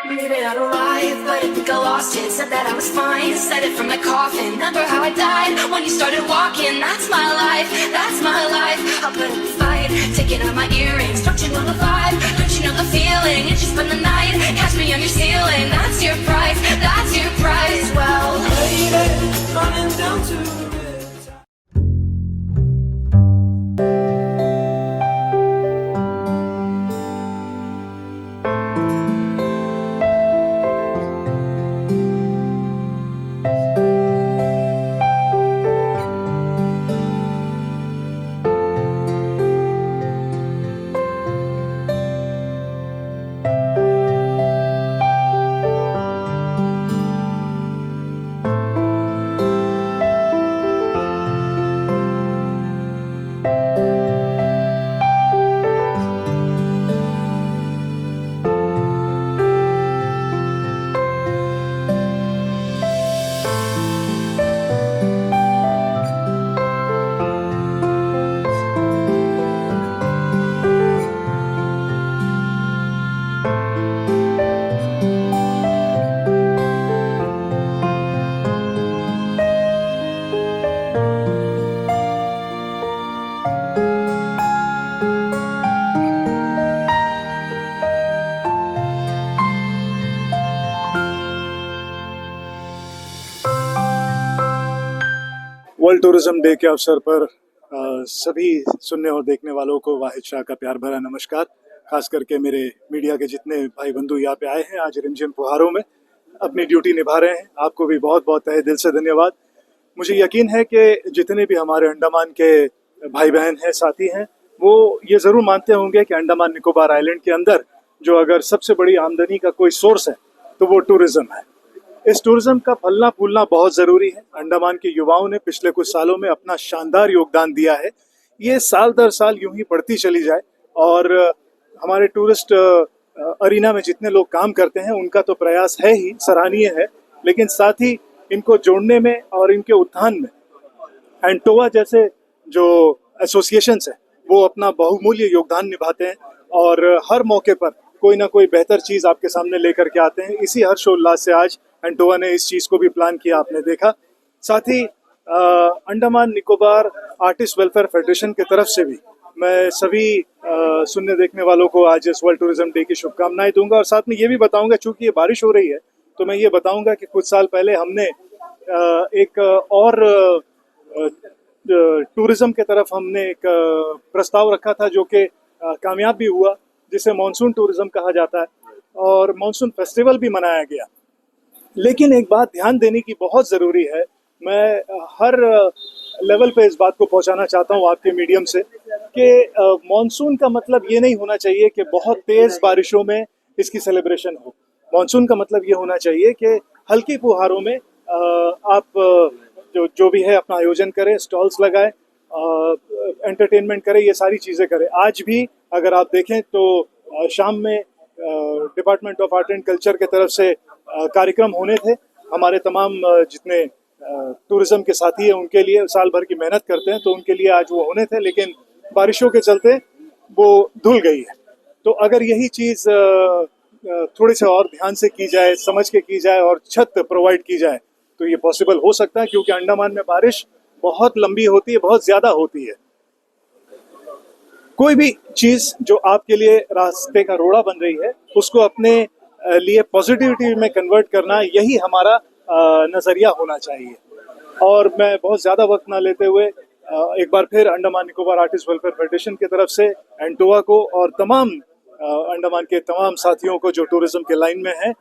Maybe I'd arrive, but I think I lost it. Said that I was fine, said it from my coffin. Remember how I died when you started walking. That's my life, that's my life. I'll put up a fight, taking out my earrings. Don't you know the vibe? Don't you know the feeling? And just spend the night, catch me on your ceiling. That's your price, that's your price. Well, lady, running down to world tourism day के अवसर पर सभी सुनने और देखने वालों को वाहिद शाह का प्यार भरा नमस्कार। खास करके मेरे मीडिया के जितने भाई बंधु यहाँ पे आए हैं आज रिमझिम फुहारों में अपनी ड्यूटी निभा रहे हैं, आपको भी बहुत बहुत तहे दिल से धन्यवाद। मुझे यकीन है कि जितने भी हमारे अंडमान के भाई बहन हैं, साथी हैं, वो ये ज़रूर मानते होंगे कि अंडमान निकोबार आइलैंड के अंदर जो अगर सबसे बड़ी आमदनी का कोई सोर्स है तो वो टूरिज़्म है। इस टूरिज्म का फलना फूलना बहुत ज़रूरी है। अंडमान के युवाओं ने पिछले कुछ सालों में अपना शानदार योगदान दिया है। ये साल दर साल यूं ही बढ़ती चली जाए और हमारे टूरिस्ट अरीना में जितने लोग काम करते हैं उनका तो प्रयास है ही, सराहनीय है, लेकिन साथ ही इनको जोड़ने में और इनके उत्थान में एंटोवा जैसे जो एसोसिएशंस हैं वो अपना बहुमूल्य योगदान निभाते हैं और हर मौके पर कोई ना कोई बेहतर चीज़ आपके सामने लेकर के आते हैं। इसी हर्षोल्लास से आज एंटोवा ने इस चीज़ को भी प्लान किया, आपने देखा। साथ ही Andaman Nicobar artist welfare federation की तरफ से भी मैं सभी सुनने देखने वालों को आज इस वर्ल्ड टूरिज्म डे की शुभकामनाएं दूंगा और साथ में ये भी बताऊंगा, चूंकि ये बारिश हो रही है तो मैं ये बताऊंगा कि कुछ साल पहले हमने एक और टूरिज्म के तरफ हमने एक प्रस्ताव रखा था जो कि कामयाब भी हुआ, जिसे मानसून टूरिज्म कहा जाता है और मानसून फेस्टिवल भी मनाया गया। लेकिन एक बात ध्यान देने की बहुत ज़रूरी है, मैं हर लेवल पे इस बात को पहुंचाना चाहता हूं आपके मीडियम से कि मानसून का मतलब ये नहीं होना चाहिए कि बहुत तेज़ बारिशों में इसकी सेलिब्रेशन हो। मानसून का मतलब ये होना चाहिए कि हल्की फुहारों में आप जो भी है अपना आयोजन करें, स्टॉल्स लगाएं, एंटरटेनमेंट करें, ये सारी चीज़ें करें। आज भी अगर आप देखें तो शाम में department of art and culture की तरफ से कार्यक्रम होने थे। हमारे तमाम जितने टूरिज्म के साथी हैं उनके लिए साल भर की मेहनत करते हैं तो उनके लिए आज वो होने थे, लेकिन बारिशों के चलते वो धुल गई है। तो अगर यही चीज़ थोड़े से और ध्यान से की जाए, समझ के की जाए और छत प्रोवाइड की जाए तो ये पॉसिबल हो सकता है, क्योंकि अंडमान में बारिश बहुत लंबी होती है, बहुत ज़्यादा होती है। कोई भी चीज़ जो आपके लिए रास्ते का रोड़ा बन रही है उसको अपने लिए पॉजिटिविटी में कन्वर्ट करना, यही हमारा नज़रिया होना चाहिए। और मैं बहुत ज़्यादा वक्त ना लेते हुए एक बार फिर Andaman Nicobar artist welfare federation की तरफ से एंटोवा को और तमाम अंडमान के तमाम साथियों को जो टूरिज्म के लाइन में हैं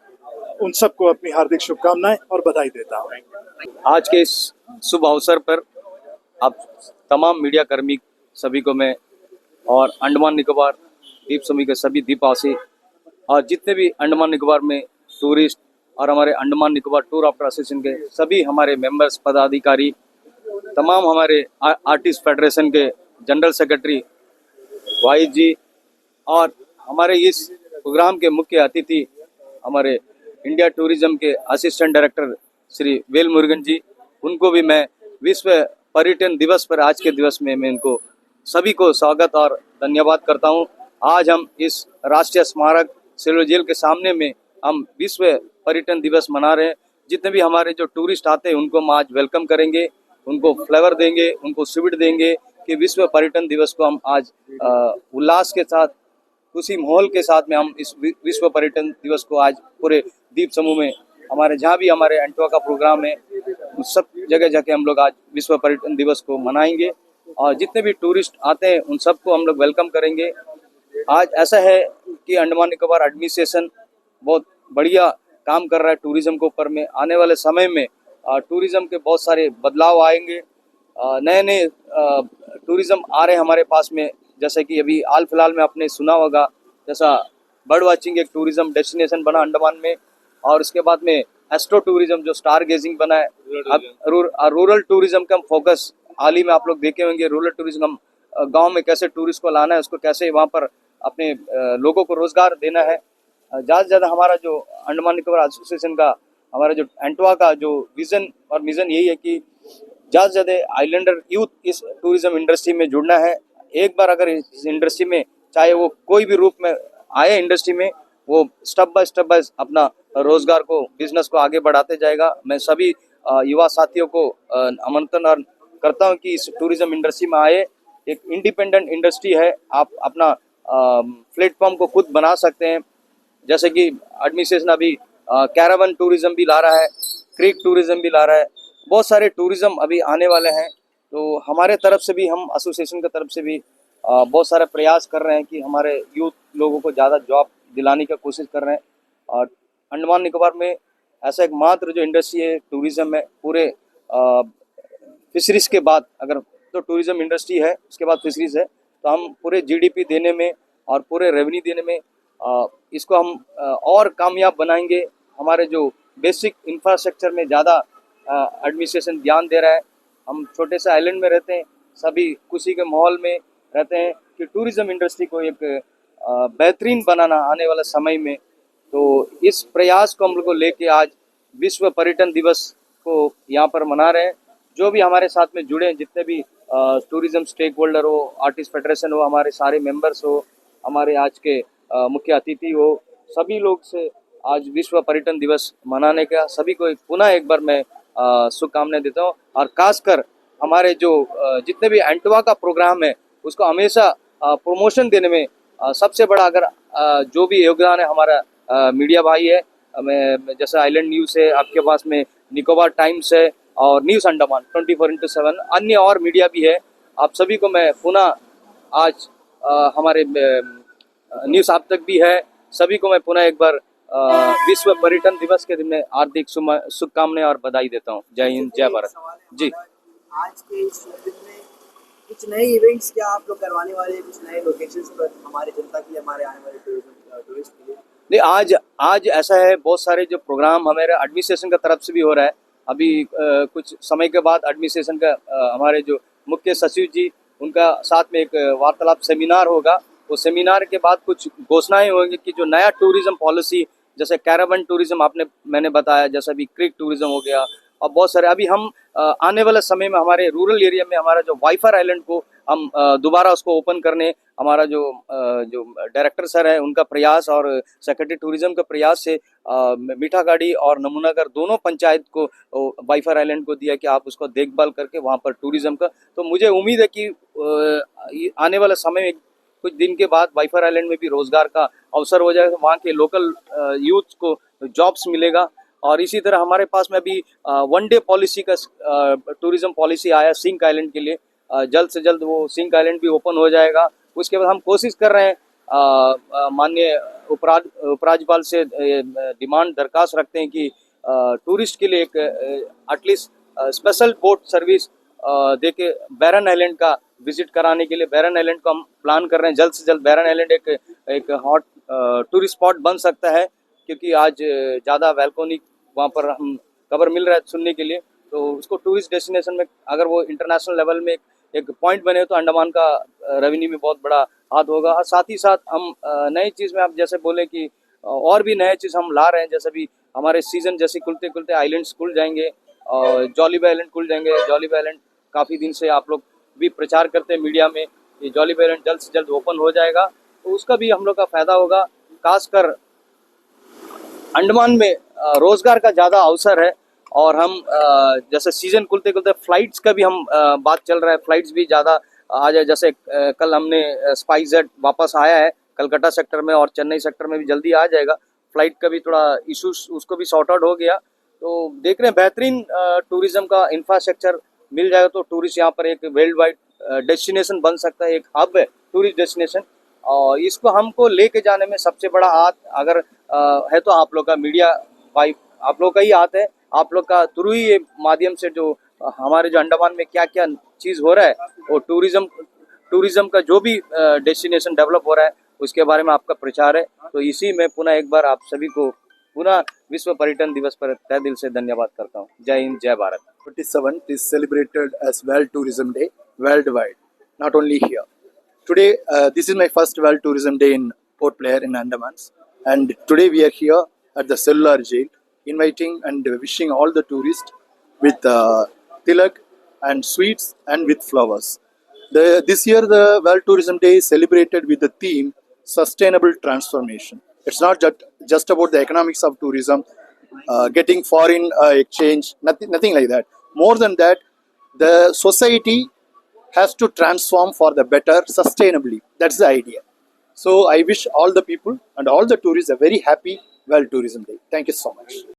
उन सबको अपनी हार्दिक शुभकामनाएं और बधाई देता हूँ। आज के इस शुभ अवसर पर आप तमाम मीडिया कर्मी सभी को मैं और अंडमान निकोबार द्वीप समूह के सभी द्वीपवासी और जितने भी अंडमान निकोबार में टूरिस्ट और हमारे Andaman Nicobar tour operator association के सभी हमारे मेंबर्स, पदाधिकारी, तमाम हमारे आर्टिस्ट फेडरेशन के जनरल सेक्रेटरी वाहिद जी और हमारे इस प्रोग्राम के मुख्य अतिथि हमारे इंडिया टूरिज्म के असिस्टेंट डायरेक्टर श्री वेल मुरुगन जी, उनको भी मैं विश्व पर्यटन दिवस पर आज के दिवस में मैं उनको सभी को स्वागत और धन्यवाद करता हूं। आज हम इस राष्ट्रीय स्मारक सिल्वर जेल के सामने में हम विश्व पर्यटन दिवस मना रहे हैं। जितने भी हमारे जो टूरिस्ट आते हैं उनको हम आज वेलकम करेंगे, उनको फ्लेवर देंगे, उनको स्वीट देंगे कि विश्व पर्यटन दिवस को हम आज उल्लास के साथ, खुशी माहौल के साथ में हम इस विश्व पर्यटन दिवस को आज पूरे द्वीप समूह में हमारे जहाँ भी हमारे एंटवा का प्रोग्राम है उस सब जगह जाके हम लोग आज विश्व पर्यटन दिवस को मनाएंगे और जितने भी टूरिस्ट आते हैं उन सबको हम लोग वेलकम करेंगे। आज ऐसा है कि अंडमान निकोबार एडमिनिस्ट्रेशन बहुत बढ़िया काम कर रहा है टूरिज्म के ऊपर में। आने वाले समय में टूरिज्म के बहुत सारे बदलाव आएंगे, नए नए टूरिज्म आ रहे हैं हमारे पास में। जैसे कि अभी हाल फिलहाल में आपने सुना होगा जैसा बर्ड वाचिंग एक टूरिज्म डेस्टिनेशन बना अंडमान में, और उसके बाद में एस्ट्रो टूरिज्म जो स्टार गेजिंग बना है। अब रूरल टूरिज्म का हम फोकस हाल ही में आप लोग देखे होंगे, रूरल टूरिज्म हम गांव में कैसे टूरिस्ट को लाना है, उसको कैसे वहाँ पर अपने लोगों को रोजगार देना है। ज़्यादा से ज़्यादा हमारा जो अंडमान निकोबार एसोसिएशन का, हमारा जो एंटवा का जो विजन और मिशन यही है कि ज़्यादा से ज़्यादा आइलैंडर यूथ इस टूरिज्म इंडस्ट्री में जुड़ना है। एक बार अगर इस इंडस्ट्री में चाहे वो कोई भी रूप में आए इंडस्ट्री में, वो स्टेप बाय अपना रोजगार को, बिजनेस को आगे बढ़ाते जाएगा। मैं सभी युवा साथियों को आमंत्रण करता हूं कि इस टूरिज्म इंडस्ट्री में आए। एक इंडिपेंडेंट इंडस्ट्री है, आप अपना प्लेटफॉर्म को खुद बना सकते हैं। जैसे कि एडमिनिस्ट्रेशन अभी कैरावन टूरिज्म भी ला रहा है, क्रीक टूरिज्म भी ला रहा है, बहुत सारे टूरिज्म अभी आने वाले हैं। तो हमारे तरफ से भी, हम एसोसिएशन की तरफ से भी बहुत सारे प्रयास कर रहे हैं कि हमारे यूथ लोगों को ज़्यादा जॉब दिलाने की कोशिश कर रहे हैं। और अंडमान निकोबार में ऐसा एक मात्र जो इंडस्ट्री है टूरिज्म है, पूरे फिशरीज के बाद, अगर तो टूरिज्म इंडस्ट्री है उसके बाद फिशरीज है, तो हम पूरे जीडीपी देने में और पूरे रेवेन्यू देने में इसको हम और कामयाब बनाएंगे। हमारे जो बेसिक इंफ्रास्ट्रक्चर में ज़्यादा एडमिनिस्ट्रेशन ध्यान दे रहा है। हम छोटे से आइलैंड में रहते हैं, सभी खुशी के माहौल में रहते हैं कि टूरिज्म इंडस्ट्री को एक बेहतरीन बनाना आने वाले समय में। तो इस प्रयास को हम लोग को लेके आज विश्व पर्यटन दिवस को यहाँ पर मना रहे हैं। जो भी हमारे साथ में जुड़े हैं, जितने भी टूरिज्म स्टेक होल्डर हो, आर्टिस्ट फेडरेशन हो, हमारे सारे मेंबर्स हो, हमारे आज के मुख्य अतिथि हो, सभी लोग से आज विश्व पर्यटन दिवस मनाने का सभी को पुनः एक बार मैं शुभकामनाएं देता हूँ। और खासकर हमारे जो जितने भी एंटवा का प्रोग्राम है उसको हमेशा प्रमोशन देने में सबसे बड़ा अगर जो भी योगदान है हमारा मीडिया भाई है। मैं जैसे आइलैंड न्यूज़ है, आपके पास में निकोबार टाइम्स है और न्यूज़ अंडमान 24/7, अन्य और मीडिया भी है। आप सभी को मैं पुनः आज हमारे न्यूज़ आप तक भी है, सभी को मैं पुनः एक बार विश्व पर्यटन दिवस के दिन में हार्दिक शुभकामनाएं और बधाई देता हूँ। जय हिंद, जय भारत। जी, आज के इस दिन में कुछ नए इवेंट्स क्या आप लोग करवाने वाले हैं, कुछ नए लोकेशंस पर हमारे जनता के लिए, हमारे आने वाले टूरिस्ट के लिए? नहीं, आज ऐसा है, बहुत सारे जो प्रोग्राम हमारे एडमिनिस्ट्रेशन की तरफ से भी हो रहा है। अभी कुछ समय के बाद एडमिनिस्ट्रेशन का हमारे जो मुख्य सचिव जी, उनका साथ में एक वार्तालाप सेमिनार होगा। वो सेमिनार के बाद कुछ घोषणाएं होंगी कि जो नया टूरिज्म पॉलिसी, जैसे कैरावन टूरिज्म मैंने बताया, जैसे अभी क्रीक टूरिज्म हो गया, और बहुत सारे अभी हम आने वाले समय में हमारे रूरल एरिया में हमारा जो वाइफर आइलैंड को हम दोबारा उसको ओपन करने, हमारा जो डायरेक्टर सर है उनका प्रयास और सेक्रेटरी टूरिज्म का प्रयास से मीठागाड़ी और नमूनागढ़ दोनों पंचायत को वाइफर आइलैंड को दिया कि आप उसको देखभाल करके वहाँ पर टूरिज्म का। तो मुझे उम्मीद है कि आने वाले समय में कुछ दिन के बाद वाइफर आइलैंड में भी रोजगार का अवसर हो जाएगा, वहाँ के लोकल यूथ को जॉब्स मिलेगा। और इसी तरह हमारे पास में भी वन डे पॉलिसी का टूरिज्म पॉलिसी आया सिंक आइलैंड के लिए। जल्द से जल्द वो सिंक आइलैंड भी ओपन हो जाएगा। उसके बाद हम कोशिश कर रहे हैं, माननीय उपराज्यपाल से डिमांड दरखास्त रखते हैं कि टूरिस्ट के लिए एक एटलीस्ट स्पेशल बोट सर्विस देके बैरन आइलैंड का विजिट कराने के लिए। बैरन आइलैंड को हम प्लान कर रहे हैं, जल्द से जल्द बैरन आइलैंड एक हॉट टूरिस्ट स्पॉट बन सकता है, क्योंकि आज ज़्यादा वैल्कोनिक वहाँ पर हम खबर मिल रहा है सुनने के लिए। तो उसको टूरिस्ट डेस्टिनेशन में अगर वो इंटरनेशनल लेवल में एक पॉइंट बने तो अंडमान का रेवेन्यू में बहुत बड़ा हाथ होगा। और साथ ही साथ हम नई चीज़ में, आप जैसे बोले कि और भी नए चीज़ हम ला रहे हैं, जैसे भी हमारे सीज़न जैसे खुलते खुलते आइलैंड्स खुल जाएंगे और जॉलीबे आइलैंड खुल जाएंगे। जॉलीबे आइलैंड काफ़ी दिन से आप लोग भी प्रचार करते हैं मीडिया में, ये जॉलीबे आइलैंड जल्द से जल्द ओपन हो जाएगा, तो उसका भी हम लोग का फ़ायदा होगा। खासकर अंडमान में रोजगार का ज़्यादा अवसर है और हम जैसे सीजन खुलते खुलते फ्लाइट्स का भी हम बात चल रहा है, फ्लाइट्स भी ज़्यादा आ जाए। जैसे कल हमने स्पाइसजेट वापस आया है कलकत्ता सेक्टर में और चेन्नई सेक्टर में भी जल्दी आ जाएगा। फ्लाइट का भी थोड़ा इशूज उसको भी सॉर्ट आउट हो गया, तो देख रहे हैं बेहतरीन टूरिज्म का इंफ्रास्ट्रक्चर मिल जाएगा तो टूरिस्ट यहाँ पर एक वर्ल्ड वाइड डेस्टिनेशन बन सकता है, एक हब है टूरिस्ट डेस्टिनेशन। और इसको हमको लेके जाने में सबसे बड़ा हाथ अगर है तो आप लोग का मीडिया भाई, आप लोग का ही हाथ है। आप लोग का थ्रू ही ये माध्यम से जो हमारे जो अंडमान में क्या क्या चीज़ हो रहा है और टूरिज्म का जो भी डेस्टिनेशन डेवलप हो रहा है उसके बारे में आपका प्रचार है। तो इसी में पुनः एक बार आप सभी को पुनः विश्व पर्यटन दिवस पर तहे दिल से धन्यवाद करता हूँ। जय हिंद, जय Bharat. 27th is celebrated as World Tourism Day worldwide, not only here. Today, this is my first World Tourism Day in Port Blair in Andamans, and today we are here at the Cellular Jail, inviting and wishing all the tourists with tilak and sweets and with flowers. This year, the World Tourism Day is celebrated with the theme Sustainable Transformation. It's not just about the economics of tourism, getting foreign exchange, nothing like that. More than that, the society has to transform for the better sustainably. That's the idea. So I wish all the people and all the tourists a very happy World Tourism Day. Thank you so much.